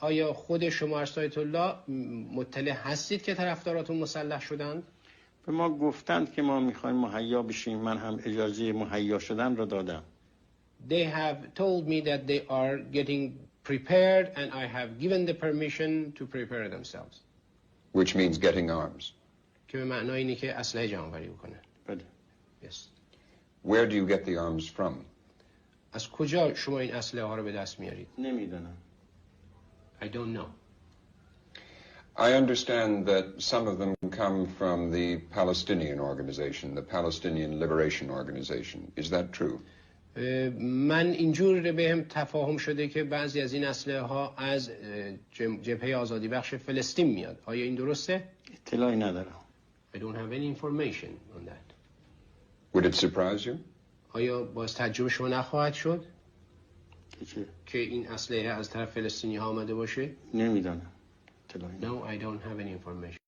آیا خود شما آیت الله مطلع هستید که طرفداراتون مسلح شدند؟ به ما گفتند که ما میخوایم مهیا بشیم. من هم اجازه مهیا شدن رو دادم. They have told me that they are getting prepared and I have given the permission to prepare themselves. Which means getting arms. که به معنای اینه که اسلحه جمع‌آوری بکنن. بله. Yes. Where do you get the arms from? از کجا شما این اسلحه ها رو به دست میارید؟ نمیدونم. I don't know. I understand that some of them come from the Palestinian organization, the Palestinian Liberation Organization. Is that true? من اینجور بهم تفاهم شده که بعضی از این اسلحه ها از جبهه آزادی بخش فلسطین میاد. آیا این درسته؟ اطلاعی ندارم. I don't have any information on that. Would it surprise you? آیا باز تعجب شما نخواهد شد؟ که این اسلحه از طرف فلسطینی ها آمده باشه؟ نمیدانم. اطلاعی ندارم. No, I don't have any information.